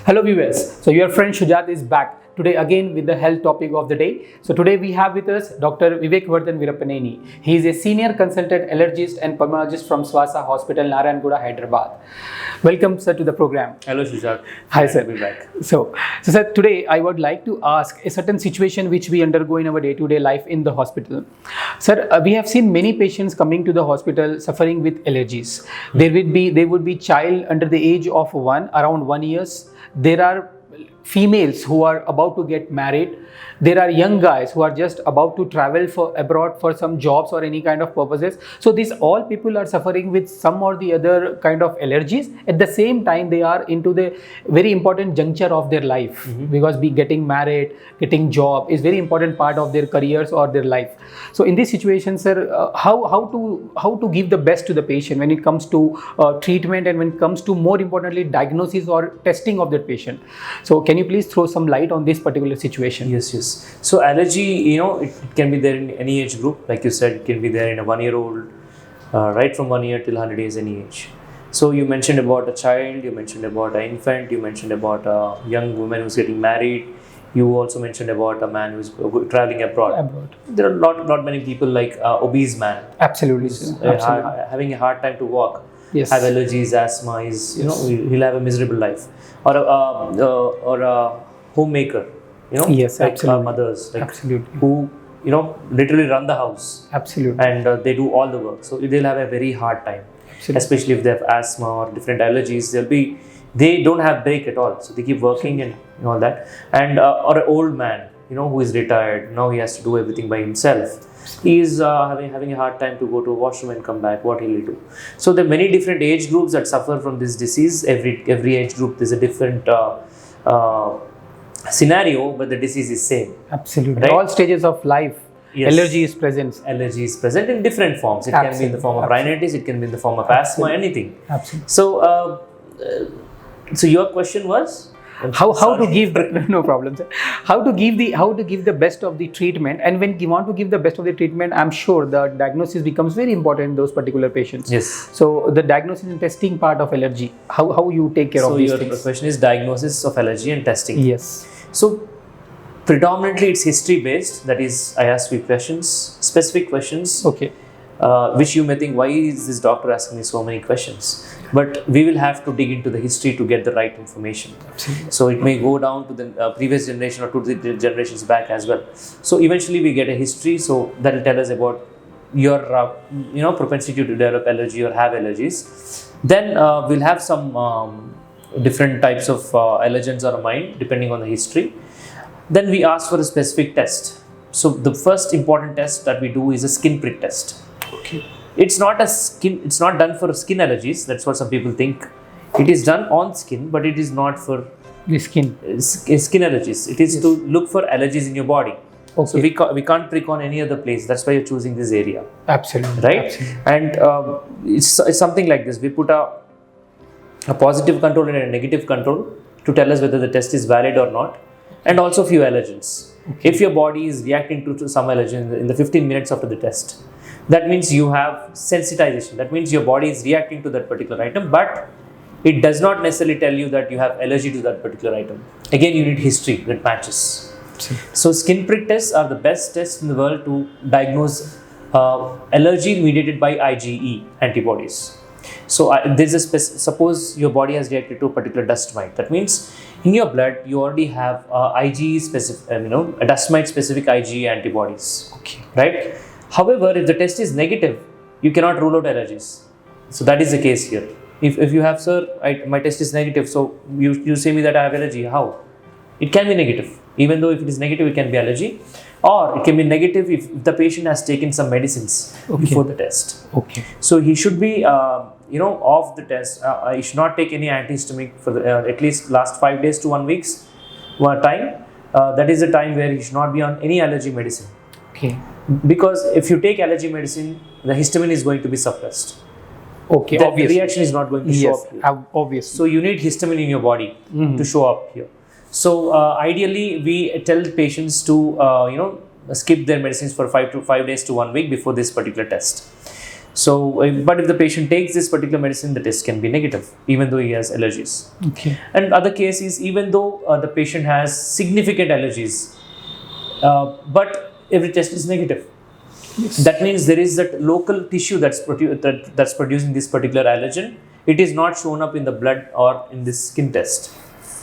Hello viewers, so your friend Shujat is back today again with the health topic of the day. So today we have with us Dr. Vivek Vardhan Virapaneni. He is a senior consultant allergist and pulmonologist from Swasa Hospital, Narayanguda, Hyderabad. Welcome sir to the program. Hello Shujat. Hi sir. Be back. So sir, today I would like to ask a certain situation which we undergo in our day-to-day life in the hospital. Sir, we have seen many patients coming to the hospital suffering with allergies. There would be child under the age of around 1 years. There are females who are about to get married. There are young guys who are just about to travel for abroad for some jobs or any kind of purposes. So these all people are suffering with some or the other kind of allergies. At the same time, they are into the very important juncture of their life because getting married, getting job is very important part of their careers or their life. So in this situation, sir, how to give the best to the patient when it comes to treatment and when it comes to more importantly diagnosis or testing of that patient. So can you please throw some light on this particular situation? Yes. So allergy, it can be there in any age group. Like you said, it can be there in a 1-year-old, right from 1 year till 100 days, any age. So you mentioned about a child, you mentioned about an infant, you mentioned about a young woman who's getting married. You also mentioned about a man who's traveling abroad. There are not many people like obese man. Absolutely. Having a hard time to walk. Yes. Have allergies, asthma, he'll have a miserable life. Or a homemaker. Yes, like absolutely. Mothers, like Absolutely. who literally run the house. Absolutely. And they do all the work, so they'll have a very hard time. Absolutely. Especially if they have asthma or different allergies. They don't have break at all, so they keep working and all that. And or an old man, who is retired, now he has to do everything by himself. He is having a hard time to go to a washroom and come back. What he'll do? So there are many different age groups that suffer from this disease. Every age group there's a different scenario, but the disease is same. Absolutely. Right? All stages of life, Yes. allergy is present. Allergy is present in different forms. It can be in the form of rhinitis, it can be in the form of asthma, anything. Absolutely. So, so your question was how to give no problem, sir. How to give the best of the treatment, and when you want to give the best of the treatment, I'm sure the diagnosis becomes very important in those particular patients. Yes. So the diagnosis and testing part of allergy, how you take care of these things. So your question is diagnosis of allergy and testing. Yes. So predominantly it's history based. That is, I ask you questions, specific questions. Okay. Which you may think, why is this doctor asking me so many questions? But we will have to dig into the history to get the right information. Absolutely. So it may go down to the previous generation or to the generations back as well. So eventually we get a history, so that will tell us about your propensity to develop allergy or have allergies. Then we'll have some different types of allergens on our mind depending on the history. Then we ask for a specific test. So the first important test that we do is a skin prick test. Okay. It's not done for skin allergies. That's what some people think. It is done on skin, but it is not for The skin. skin allergies. It is to look for allergies in your body. Okay. So we can't prick on any other place. That's why you're choosing this area, Absolutely. right? Absolutely. And it's something like this. We put a positive control and a negative control to tell us whether the test is valid or not, and also few allergens. Okay. If your body is reacting to some allergen in the 15 minutes after the test, that means you have sensitization. That means your body is reacting to that particular item, but it does not necessarily tell you that you have allergy to that particular item. Again, you need history that matches. So skin prick tests are the best tests in the world to diagnose allergy mediated by IgE antibodies. So there's suppose your body has reacted to a particular dust mite. That means in your blood you already have IgE specific, a dust mite specific IgE antibodies. Okay. Right? However, if the test is negative, you cannot rule out allergies. So that is the case here. If you have, sir, my test is negative, so you say me that I have allergy. How? It can be negative. Even though if it is negative, it can be allergy. Or it can be negative if the patient has taken some medicines before the test. Okay. So he should be, off the test. He should not take any antihistaminic for at least last 5 days to 1 week's time. That is the time where he should not be on any allergy medicine. Okay. Because if you take allergy medicine, the histamine is going to be suppressed. Okay. The reaction is not going to show up here. Obviously. So you need histamine in your body to show up here. So ideally, we tell patients to skip their medicines for 5 days to 1 week before this particular test. So, but if the patient takes this particular medicine, the test can be negative, even though he has allergies. Okay. And other cases, even though the patient has significant allergies, but every test is negative. That means there is that local tissue that's producing this particular allergen. It is not shown up in the blood or in this skin test.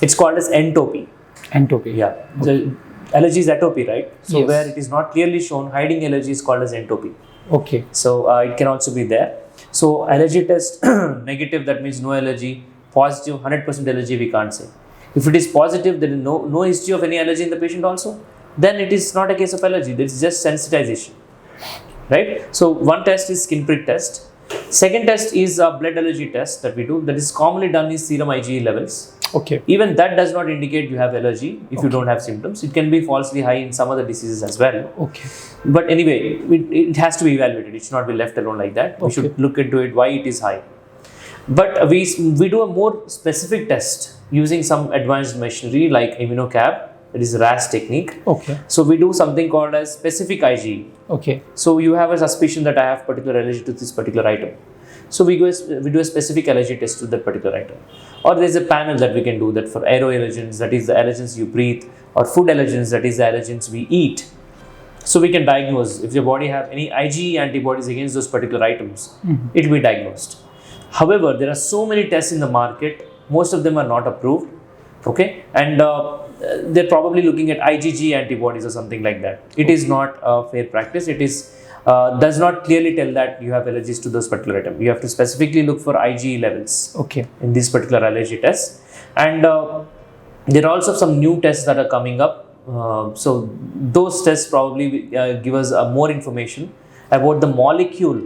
It's called as entopy. Entopy. Yeah. The allergy is atopy, right? So Yes. where it is not clearly shown, hiding allergy is called as entopy. Okay. So it can also be there. So allergy test negative, that means no allergy. Positive, 100% allergy, we can't say. If it is positive, there is no history of any allergy in the patient also, then it is not a case of allergy. It's just sensitization, right? So one test is skin prick test. Second test is a blood allergy test that we do. That is commonly done is serum IgE levels. Okay. Even that does not indicate you have allergy if you don't have symptoms. It can be falsely high in some other diseases as well. Okay. But anyway, it has to be evaluated. It should not be left alone like that. We Okay. should look into it, why it is high. But we do a more specific test using some advanced machinery like immunocab, that is RAS technique. Okay. So we do something called as specific IgE. Okay. So you have a suspicion that I have particular allergy to this particular item. So we do a specific allergy test to that particular item. Or there is a panel that we can do that for aeroallergens, that is the allergens you breathe, or food allergens, that is the allergens we eat. So we can diagnose if your body have any IgE antibodies against those particular items, it will be diagnosed. However, there are so many tests in the market, most of them are not approved, okay, and they're probably looking at IgG antibodies or something like that. It is not a fair practice. It is does not clearly tell that you have allergies to those particular items. You have to specifically look for IgE levels Okay. in this particular allergy test. And there are also some new tests that are coming up. So those tests probably give us more information about the molecule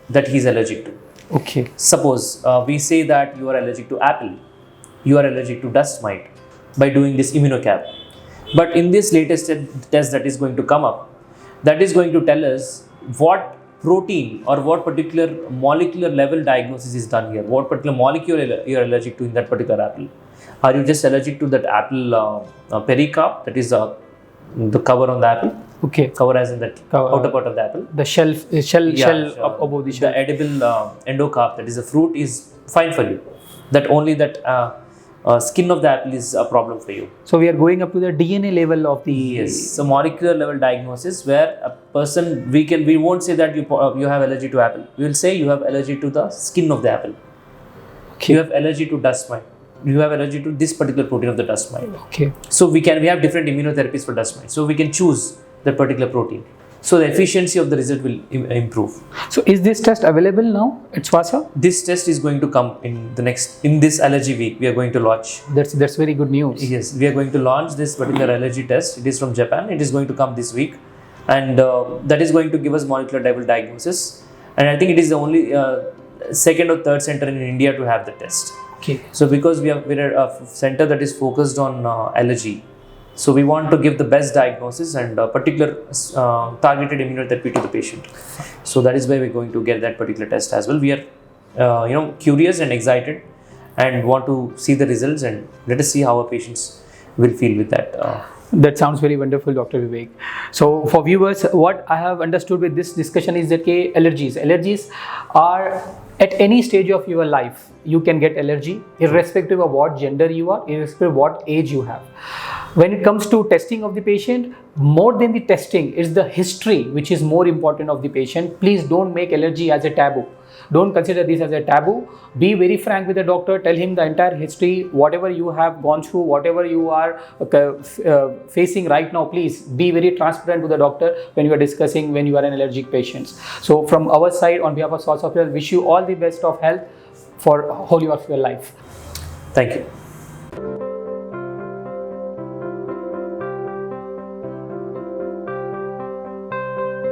that he is allergic to. Okay. Suppose we say that you are allergic to apple, you are allergic to dust mite by doing this immunocab. But in this latest test that is going to come up, that is going to tell us what protein or what particular molecular level diagnosis is done here. What particular molecule you are allergic to in that particular apple. Are you just allergic to that apple pericarp, that is the cover on the apple? Okay. Cover as in that outer part of the apple. The shell above the shell. The edible endocarp, that is the fruit, is fine for you. That only that skin of the apple is a problem for you. So we are going up to the DNA level of the. Yes, so molecular level diagnosis where a person, we won't say that you have allergy to apple. We will say you have allergy to the skin of the apple. Okay. You have allergy to dust mite. You have allergy to this particular protein of the dust mite. Okay. So we have different immunotherapies for dust mite. So we can choose that particular protein. So the efficiency of the result will improve. So is this test available now at Swasa? This test is going to come in this allergy week. We are going to launch. That's very good news. Yes, we are going to launch this particular allergy test. It is from Japan. It is going to come this week, and that is going to give us molecular level diagnosis. And I think it is the only second or third center in India to have the test. Okay. So because we're a center that is focused on allergy, so we want to give the best diagnosis and particular targeted immunotherapy to the patient. So that is why we're going to get that particular test as well. We are curious and excited and want to see the results, and let us see how our patients will feel with that. That sounds very wonderful, Dr. Vivek. So for viewers, what I have understood with this discussion is that allergies are at any stage of your life. You can get allergy irrespective of what gender you are, irrespective of what age you have. When it comes to testing of the patient, more than the testing is the history which is more important of the patient. Please don't make allergy as a taboo. Don't consider this as a taboo. Be very frank with the doctor. Tell him the entire history, whatever you have gone through, whatever you are facing right now. Please be very transparent to the doctor when you are discussing when you are an allergic patient. So from our side, on behalf of Swasa Hospital, wish you all the best of health for whole of your life. Thank you.